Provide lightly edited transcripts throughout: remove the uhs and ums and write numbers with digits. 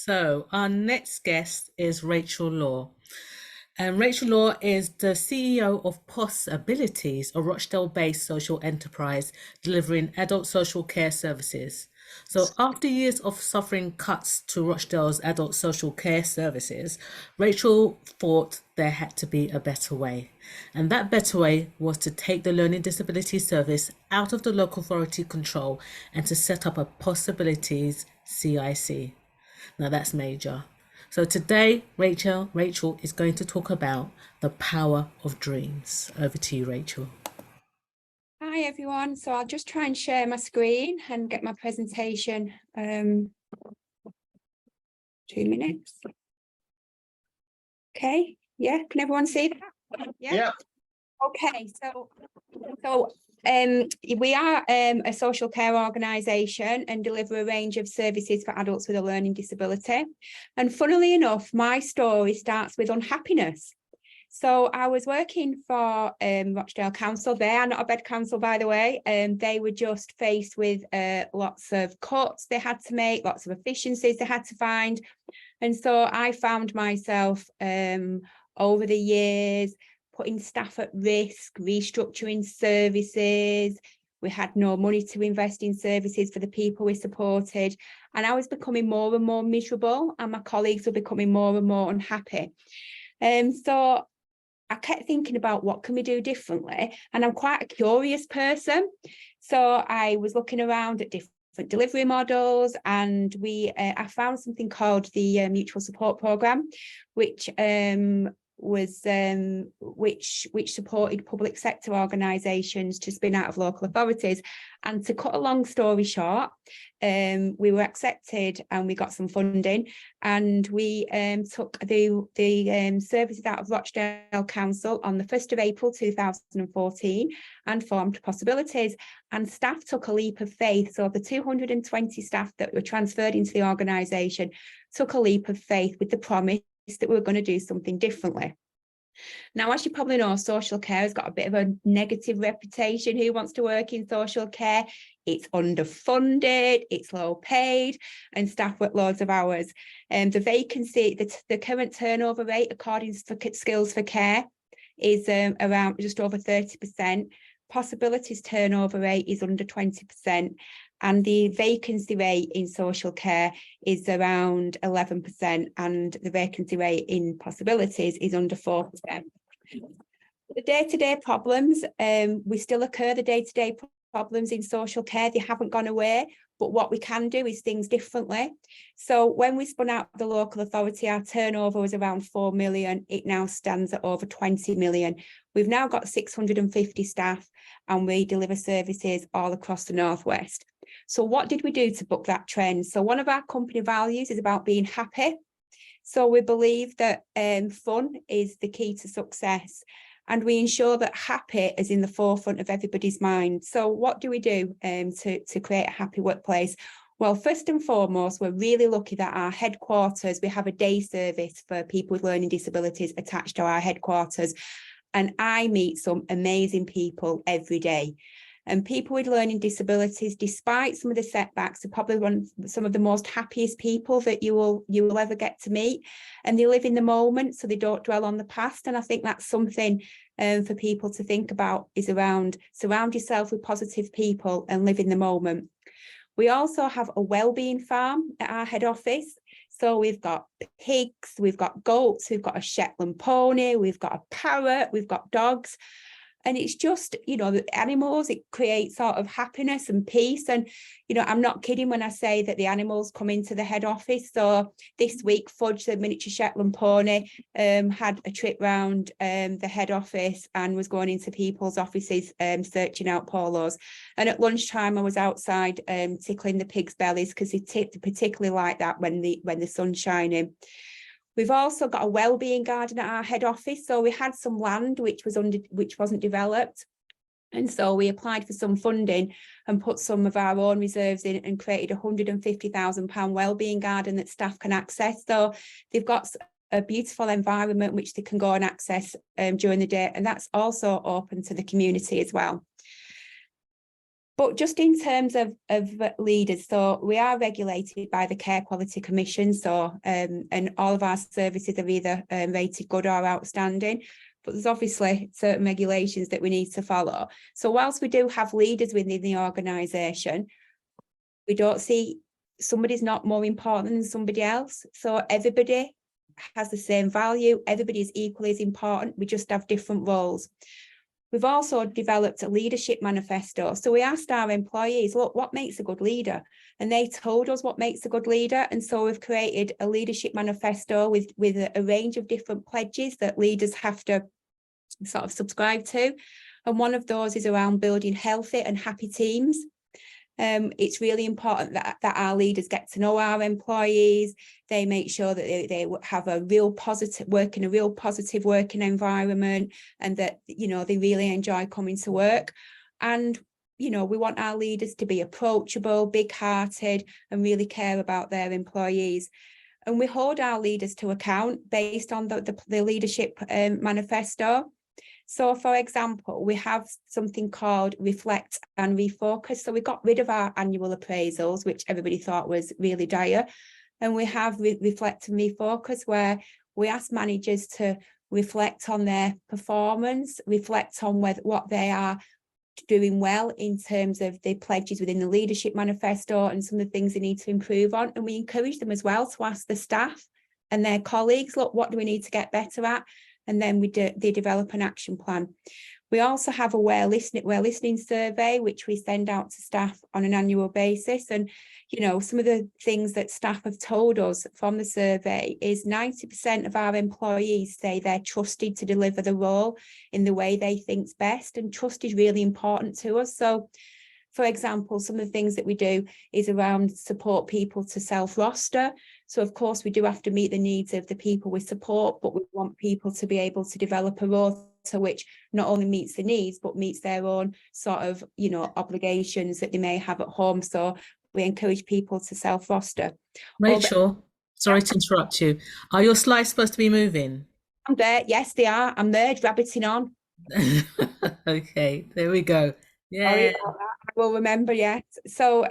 So our next guest is Rachel Law. And Rachel Law is the CEO of PossAbilities, a Rochdale-based social enterprise delivering adult social care services. So after years of suffering cuts to Rochdale's adult social care services, Rachel thought there had to be a better way. And that better way was to take the learning disability service out of the local authority control and to set up a PossAbilities CIC. Now that's major. So today, Rachel is going to talk about the power of dreams. Over to you, Rachel. Hi everyone. So I'll just try and share my screen and get my presentation. 2 minutes. Okay. Yeah. Can everyone see that? Yeah. Okay. So we are a social care organisation and deliver a range of services for adults with a learning disability. And funnily enough, my story starts with unhappiness. So I was working for Rochdale Council. They are not a bed council, by the way. They were just faced with lots of cuts they had to make, lots of efficiencies they had to find. And so I found myself over the years putting staff at risk, restructuring services. We had no money to invest in services for the people we supported. And I was becoming more and more miserable, and my colleagues were becoming more and more unhappy. So I kept thinking about what can we do differently. And I'm quite a curious person. So I was looking around at different delivery models, and I found something called the Mutual Support Programme, which supported public sector organisations to spin out of local authorities. And to cut a long story short, we were accepted and we got some funding, and we took the services out of Rochdale Council on the 1st of April 2014 and formed PossAbilities. And staff took a leap of faith. So the 220 staff that were transferred into the organisation took a leap of faith with the promise that we were going to do something differently. Now, as you probably know, social care has got a bit of a negative reputation. Who wants to work in social care? It's underfunded, it's low paid, and staff work loads of hours. The vacancy, the current turnover rate, according to Skills for Care, is around just over 30%. PossAbilities turnover rate is under 20%. And the vacancy rate in social care is around 11%, and the vacancy rate in PossAbilities is under 4%. The day-to-day problems, we still occur, the day-to-day problems in social care, they haven't gone away, but what we can do is things differently. So when we spun out the local authority, our turnover was around 4 million. It now stands at over 20 million. We've now got 650 staff, and we deliver services all across the Northwest. So what did we do to buck that trend? So one of our company values is about being happy. So we believe that fun is the key to success, and we ensure that happy is in the forefront of everybody's mind. So what do we do to create a happy workplace? Well, first and foremost, we're really lucky that our headquarters, we have a day service for people with learning disabilities attached to our headquarters. And I meet some amazing people every day. And people with learning disabilities, despite some of the setbacks, are probably some of the most happiest people that you will ever get to meet. And they live in the moment, so they don't dwell on the past. And I think that's something for people to think about, is around surround yourself with positive people and live in the moment. We also have a wellbeing farm at our head office. So we've got pigs, we've got goats, we've got a Shetland pony, we've got a parrot, we've got dogs. And it's just, the animals, it creates sort of happiness and peace. And, I'm not kidding when I say that the animals come into the head office. So this week, Fudge, the miniature Shetland pony, had a trip round the head office and was going into people's offices, searching out polos. And at lunchtime, I was outside tickling the pigs' bellies, because they particularly like that when the sun's shining. We've also got a wellbeing garden at our head office. So we had some land which wasn't developed. And so we applied for some funding and put some of our own reserves in and created a £150,000 wellbeing garden that staff can access. So they've got a beautiful environment which they can go and access during the day. And that's also open to the community as well. But just in terms of leaders, so we are regulated by the Care Quality Commission, so and all of our services are either rated good or outstanding, but there's obviously certain regulations that we need to follow. So whilst we do have leaders within the organisation, we don't see somebody's not more important than somebody else. So everybody has the same value, everybody is equally as important, we just have different roles. We've also developed a leadership manifesto. So we asked our employees, look, what makes a good leader? And they told us what makes a good leader. And so we've created a leadership manifesto with a range of different pledges that leaders have to sort of subscribe to. And one of those is around building healthy and happy teams. It's really important that our leaders get to know our employees. They make sure that they have a real positive working environment, and that, you know, they really enjoy coming to work. And, you know, we want our leaders to be approachable, big-hearted, and really care about their employees. And we hold our leaders to account based on the leadership manifesto. So, for example, we have something called Reflect and Refocus. So we got rid of our annual appraisals, which everybody thought was really dire. And we have Reflect and Refocus, where we ask managers to reflect on their performance, reflect on what they are doing well in terms of the pledges within the leadership manifesto and some of the things they need to improve on. And we encourage them as well to ask the staff and their colleagues, look, what do we need to get better at? And then they develop an action plan. We also have a We're Listening survey, which we send out to staff on an annual basis. And, you know, some of the things that staff have told us from the survey is 90% of our employees say they're trusted to deliver the role in the way they think's best. And trust is really important to us. So, for example, some of the things that we do is around support people to self-roster. So, of course, we do have to meet the needs of the people we support, but we want people to be able to develop a rota which not only meets the needs, but meets their own sort of, you know, obligations that they may have at home. So we encourage people to self-roster. Rachel, sorry to interrupt you. Are your slides supposed to be moving? I'm there. Yes, they are. I'm there, rabbiting on. Okay, there we go. Sorry Yeah. about that. I will remember, yes. So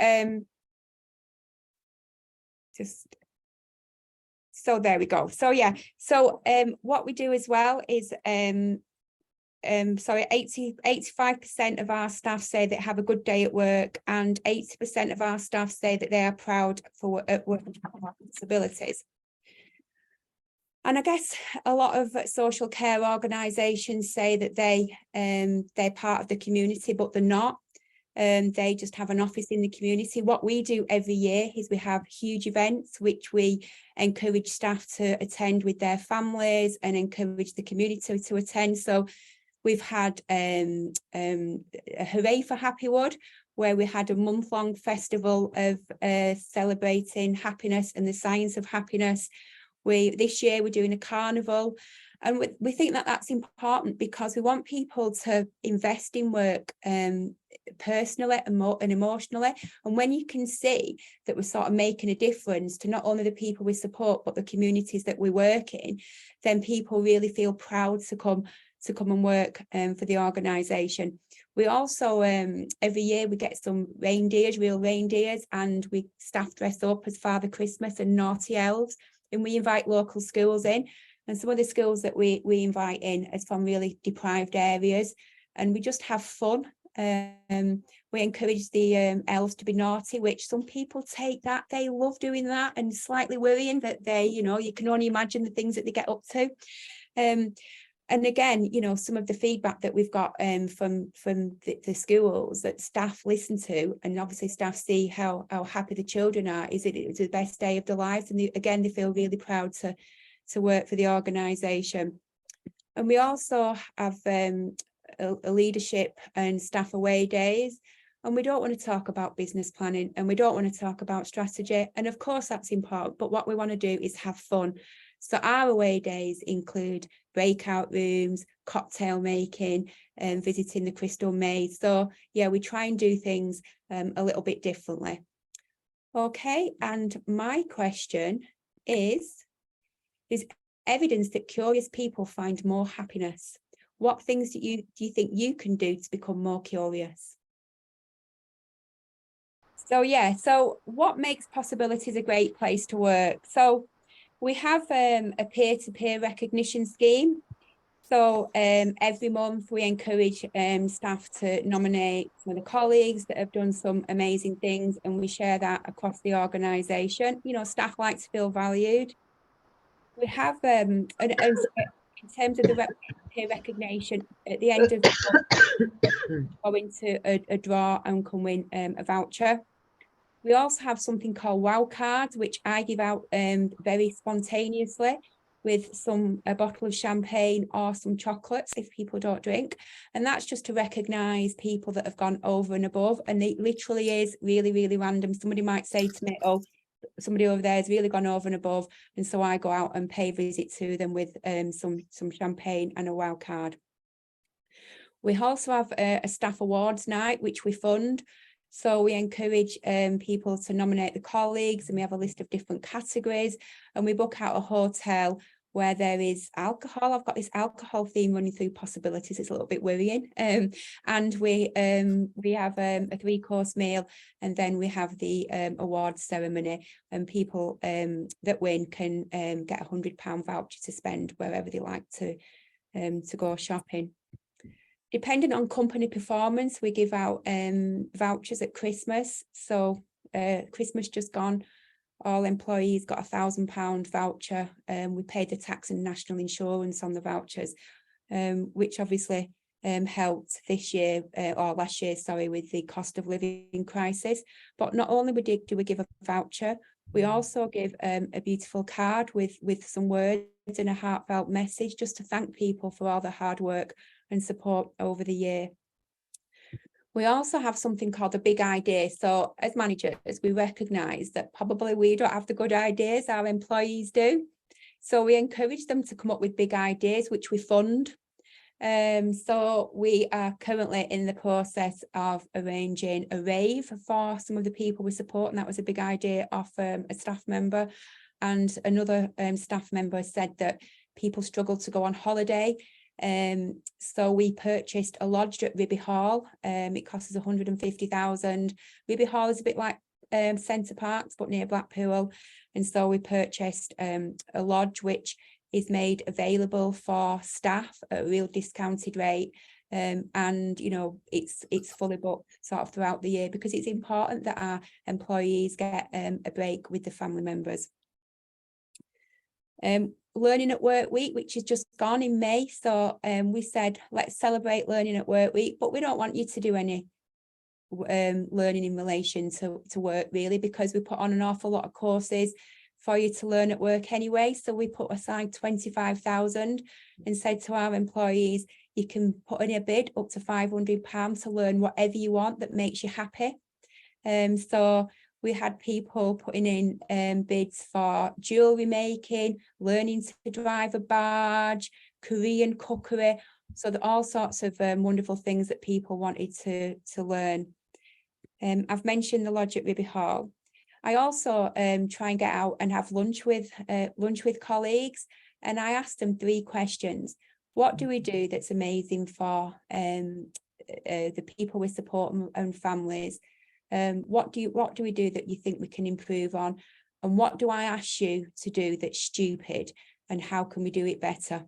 so there we go. So yeah, so what we do as well is 85% of our staff say they have a good day at work, and 80% of our staff say that they are proud for at work with disabilities. And I guess a lot of social care organisations say that they're part of the community, but they're not. They just have an office in the community. What we do every year is we have huge events which we encourage staff to attend with their families and encourage the community to attend. So we've had a Hooray for Happywood, where we had a month-long festival of celebrating happiness and the science of happiness. This year we're doing a carnival, and we think that that's important because we want people to invest in work personally and emotionally. And when you can see that we're sort of making a difference to not only the people we support, but the communities that we work in, then people really feel proud to come and work for the organisation. We also, every year we get some real reindeers, and we staff dress up as Father Christmas and naughty elves, and we invite local schools in. And some of the schools that we invite in is from really deprived areas, and we just have fun. We encourage the elves to be naughty, which some people take that, they love doing that, and slightly worrying that they, you know, you can only imagine the things that they get up to. And again, you know, some of the feedback that we've got from the schools that staff listen to, and obviously staff see how happy the children are, is it's the best day of their lives. And again, they feel really proud to work for the organisation. And we also have a leadership and staff away days. And we don't want to talk about business planning, and we don't want to talk about strategy. And of course, that's important. But what we want to do is have fun. So our away days include breakout rooms, cocktail making, and visiting the Crystal Maze. So yeah, we try and do things a little bit differently. Okay, and my question is evidence that curious people find more happiness. What things do you think you can do to become more curious? So yeah, so what makes PossAbilities a great place to work? So we have a peer-to-peer recognition scheme. So every month we encourage staff to nominate some of the colleagues that have done some amazing things, and we share that across the organisation. You know, staff like to feel valued. We have, and in terms of the peer recognition, at the end of the month, go into a draw and can win a voucher. We also have something called wow cards, which I give out very spontaneously, with a bottle of champagne or some chocolates if people don't drink. And that's just to recognise people that have gone over and above. And it literally is really, really random. Somebody might say to me, oh, somebody over there has really gone over and above. And so I go out and pay a visit to them with some champagne and a wow card. We also have a staff awards night, which we fund. So we encourage people to nominate the colleagues, and we have a list of different categories, and we book out a hotel where there is alcohol. I've got this alcohol theme running through PossAbilities. It's a little bit worrying. And we have a 3-course meal, and then we have the awards ceremony, and people that win can get £100 voucher to spend wherever they like to go shopping. Depending on company performance, we give out vouchers at Christmas. So Christmas just gone, all employees got £1,000 voucher. We paid the tax and national insurance on the vouchers, which obviously helped this year, or last year, sorry, with the cost of living crisis. But not only do we give a voucher, we also give a beautiful card with some words and a heartfelt message, just to thank people for all the hard work and support over the year. We also have something called a big idea. So as managers, we recognise that probably we don't have the good ideas, our employees do. So we encourage them to come up with big ideas, which we fund. So we are currently in the process of arranging a rave for some of the people we support, and that was a big idea of a staff member. And another staff member said that people struggle to go on holiday. So we purchased a lodge at Ribby Hall. It costs us 150,000. Ribby Hall is a bit like Centre Parks, but near Blackpool. And so we purchased a lodge which is made available for staff at a real discounted rate. And you know, it's fully booked sort of throughout the year, because it's important that our employees get a break with the family members. Learning at Work Week, which is just gone in May. So we said, let's celebrate Learning at Work Week, but we don't want you to do any learning in relation to work, really, because we put on an awful lot of courses for you to learn at work anyway. So we put aside 25,000 and said to our employees, you can put in a bid up to £500 to learn whatever you want that makes you happy. So we had people putting in bids for jewellery making, learning to drive a barge, Korean cookery. So there are all sorts of wonderful things that people wanted to learn. I've mentioned the lodge at Ribby Hall. I also try and get out and have lunch with colleagues, and I asked them 3 questions. What do we do that's amazing for the people we support and families? What do we do that you think we can improve on? And what do I ask you to do that's stupid, and how can we do it better?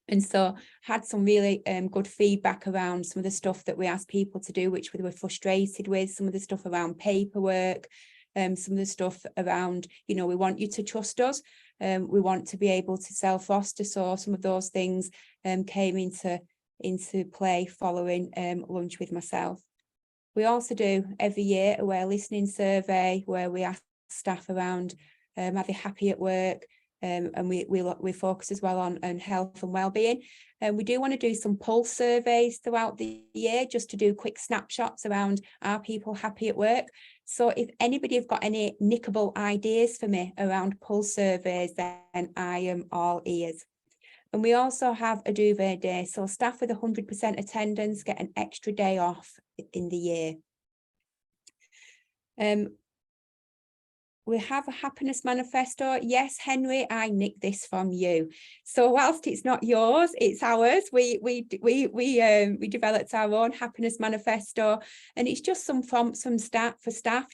And so had some really good feedback around some of the stuff that we asked people to do, which we were frustrated with, some of the stuff around paperwork, some of the stuff around, you know, we want you to trust us. We want to be able to self-roster. So some of those things came into play following lunch with myself. We also do every year a Aware Listening survey, where we ask staff around, are they happy at work? And we focus as well on health and well-being. And we do want to do some pulse surveys throughout the year, just to do quick snapshots around, are people happy at work? So if anybody have got any nickable ideas for me around pulse surveys, then I am all ears. And we also have a duvet day. So staff with 100% attendance get an extra day off in the year. we have a happiness manifesto. Yes, Henry, I nicked this from you. So whilst it's not yours, it's ours. We developed our own happiness manifesto, and it's just some staff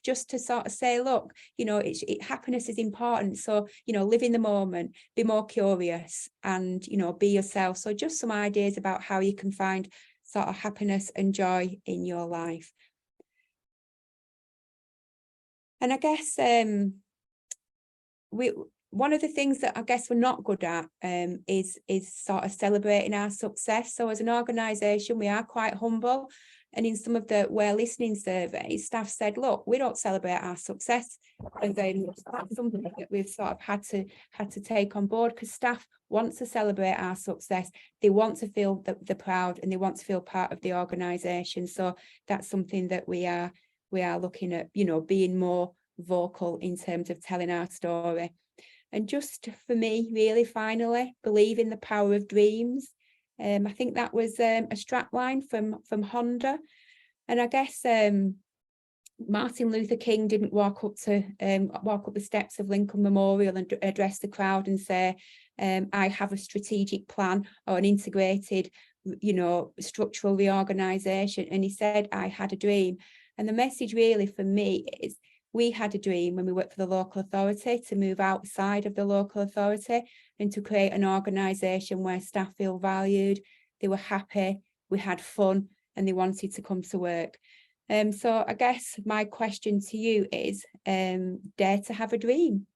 just to sort of say, look, you know, happiness is important. So, you know, live in the moment, be more curious, and, you know, be yourself. So just some ideas about how you can find sort of happiness and joy in your life. And I guess one of the things that I guess we're not good at is sort of celebrating our success. So as an organisation, we are quite humble. And in some of the We're Listening surveys, staff said, look, we don't celebrate our success. And then that's something that we've sort of had to take on board, because staff want to celebrate our success. They want to feel the proud, and they want to feel part of the organisation. So that's something that we are looking at, you know, being more vocal in terms of telling our story. And just for me, really, finally, believe in the power of dreams. I think that was a strap line from Honda. And I guess Martin Luther King didn't walk up the steps of Lincoln Memorial and address the crowd and say, I have a strategic plan or an integrated, you know, structural reorganization. And he said, I had a dream. And the message really for me is, we had a dream when we worked for the local authority to move outside of the local authority and to create an organisation where staff feel valued, they were happy, we had fun, and they wanted to come to work. So I guess my question to you is, dare to have a dream.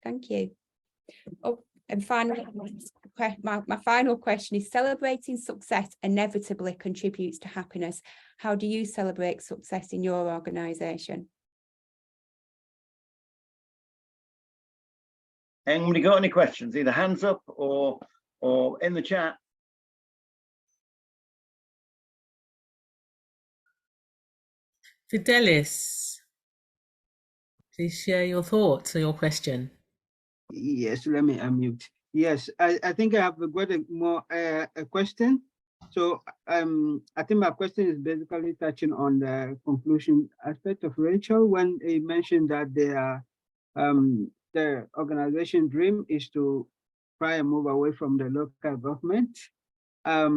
Thank you. Oh, and finally, my final question is, celebrating success inevitably contributes to happiness. How do you celebrate success in your organisation? Anybody got any questions? Either hands up or in the chat. Fidelis, please share your thoughts or your question. Yes, let me unmute. Yes, I think I have got a question. So I think my question is basically touching on the conclusion aspect of Rachel when he mentioned that the organization dream is to try and move away from the local government. How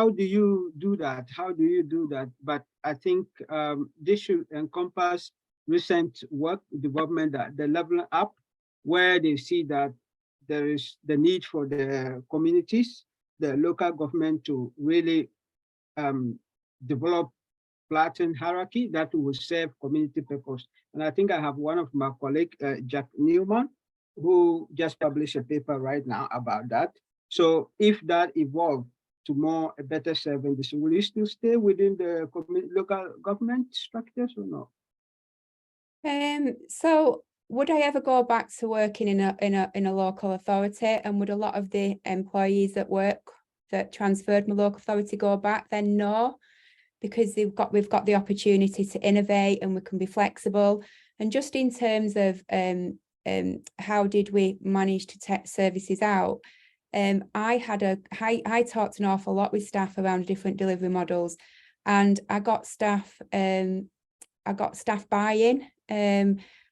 do you do that? How do you do that? But I think this should encompass recent work development, that the leveling up, where they see that there is the need for the communities, the local government to really develop flattened hierarchy that will serve community purpose. And I think I have one of my colleagues, Jack Newman, who just published a paper right now about that. So if that evolved to a better service, will you still stay within the local government structures or not? So would I ever go back to working in a local authority, and would a lot of the employees that transferred my local authority go back? Then no, because we've got the opportunity to innovate and we can be flexible. And just in terms of how did we manage to take services out, I talked an awful lot with staff around different delivery models, and I got staff buy-in,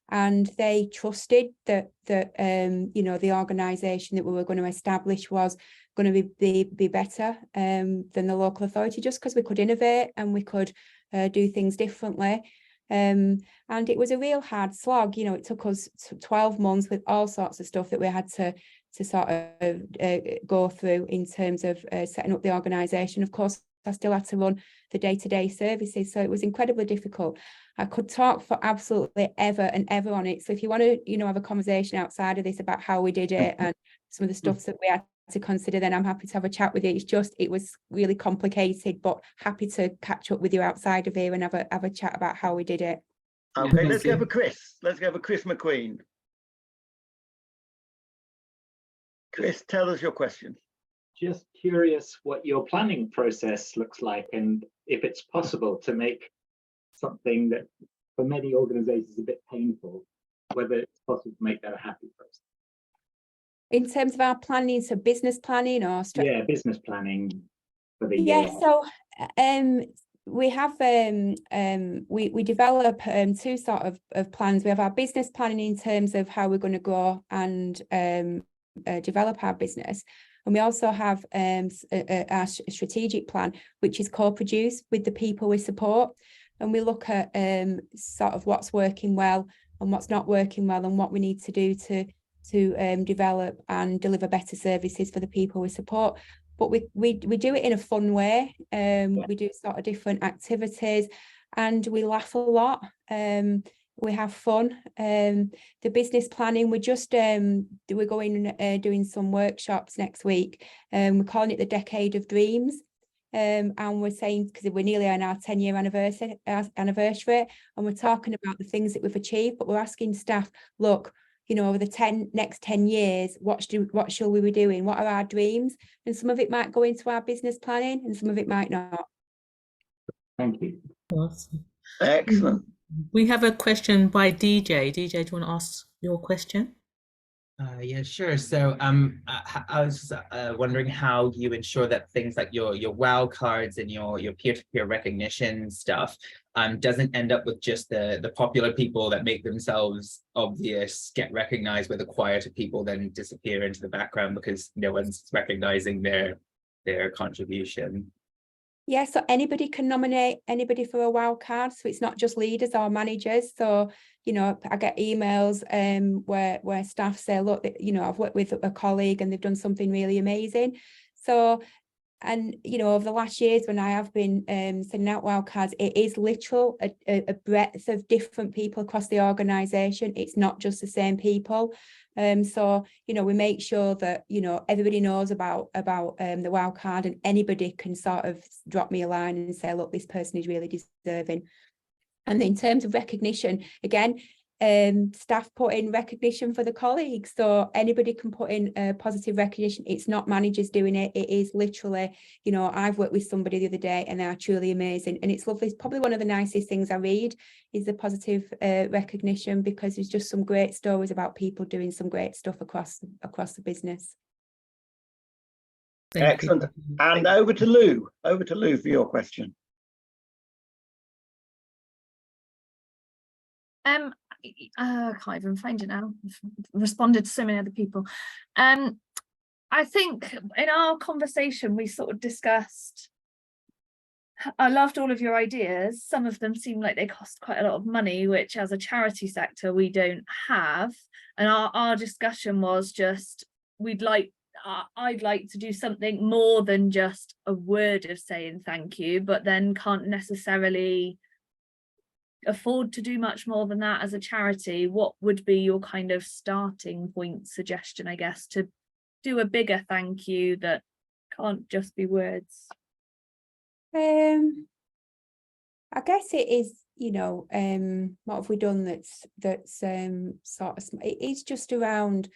and they trusted that you know, the organisation that we were going to establish was going to be better than the local authority, just because we could innovate and we could do things differently. And it was a real hard slog. You know, it took us 12 months with all sorts of stuff that we had to sort of go through in terms of setting up the organisation. Of course, I still had to run the day-to-day services, so it was incredibly difficult. I could talk for absolutely ever and ever on it. So if you want to, you know, have a conversation outside of this about how we did it and some of the stuff that we had to consider, then I'm happy to have a chat with you. It was really complicated, but happy to catch up with you outside of here and have a chat about how we did it. Okay, let's go for Chris. Let's go for Chris McQueen. Chris, tell us your question. Just curious what your planning process looks like, and if it's possible to make something that for many organizations is a bit painful, whether it's possible to make that a happy process. In terms of our planning, so business planning or yeah, business planning for the year. So we have we develop two sort of plans. We have our business planning in terms of how we're going to grow and develop our business, and we also have our strategic plan, which is co-produced with the people we support, and we look at sort of what's working well and what's not working well, and what we need to do to develop and deliver better services for the people we support. But we do it in a fun way. We do sort of different activities, and we laugh a lot. We have fun. The business planning, we're going doing some workshops next week. We're calling it the Decade of Dreams. And we're saying, because we're nearly on our 10-year anniversary, and we're talking about the things that we've achieved, but we're asking staff, look, you know, over the next 10 years, what shall we be doing? What are our dreams? And some of it might go into our business planning and some of it might not. Thank you. Awesome. Excellent. We have a question by DJ. DJ, do you want to ask your question? Yeah, sure. So I was wondering how you ensure that things like your wow cards and your peer-to-peer recognition stuff doesn't end up with just the popular people that make themselves obvious, get recognized, where the quieter people then disappear into the background because no one's recognizing their contribution. Yeah, so anybody can nominate anybody for a wow card. So it's not just leaders or managers. So, you know, I get emails where staff say, look, you know, I've worked with a colleague and they've done something really amazing. So, and, you know, over the last years when I have been sending out wow cards, it is literal a breadth of different people across the organisation. It's not just the same people. So, you know, we make sure that, you know, everybody knows about the wow card, and anybody can sort of drop me a line and say, look, this person is really deserving. And in terms of recognition, again, staff put in recognition for the colleagues, so anybody can put in positive recognition. It's not managers doing it. It is literally, you know, I've worked with somebody the other day and they are truly amazing, and it's lovely. It's probably one of the nicest things I read is the positive recognition, because there's just some great stories about people doing some great stuff across the business. Excellent. And over to Lou for your question. I can't even find it now. I've responded to so many other people. I think in our conversation we sort of discussed, I loved all of your ideas. Some of them seem like they cost quite a lot of money, which as a charity sector we don't have. And our discussion was just, I'd like to do something more than just a word of saying thank you, but then can't necessarily afford to do much more than that as a charity. What would be your kind of starting point suggestion, I guess, to do a bigger thank you that can't just be words? I guess it is, you know, what have we done that's sort of, it is just around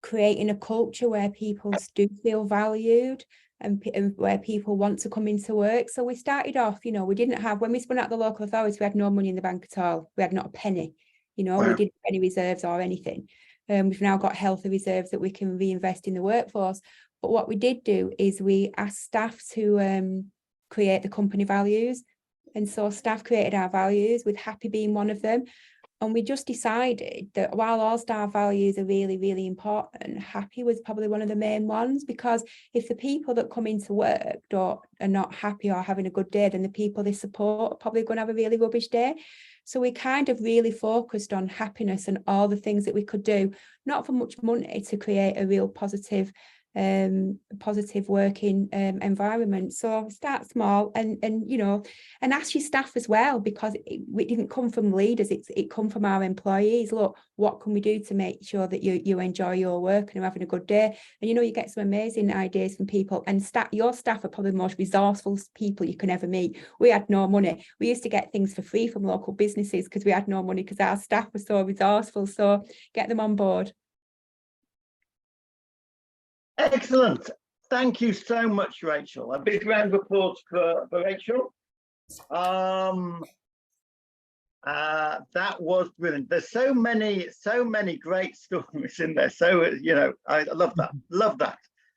creating a culture where people do feel valued and where people want to come into work. So we started off, you know, we didn't have, when we spun out the local authority, we had no money in the bank at all. We had not a penny, you know. Wow. We didn't have any reserves or anything. We've now got healthy reserves that we can reinvest in the workforce. But what we did do is we asked staff to create the company values. And so staff created our values, with happy being one of them. And we just decided that while all staff values are really, really important, happy was probably one of the main ones, because if the people that come into work are not happy or having a good day, then the people they support are probably going to have a really rubbish day. So we kind of really focused on happiness and all the things that we could do, not for much money, to create a real positive working environment. So start small and you know, and ask your staff as well, because it didn't come from leaders, it come from our employees. Look, what can we do to make sure that you enjoy your work and you're having a good day? And you know, you get some amazing ideas from people, and your staff are probably the most resourceful people you can ever meet. We had no money. We used to get things for free from local businesses because we had no money, because our staff were so resourceful. So get them on board. Excellent. Thank you so much, Rachel. A big round of applause for Rachel. That was brilliant. There's so many great stories in there. So, you know, I love that. Love that.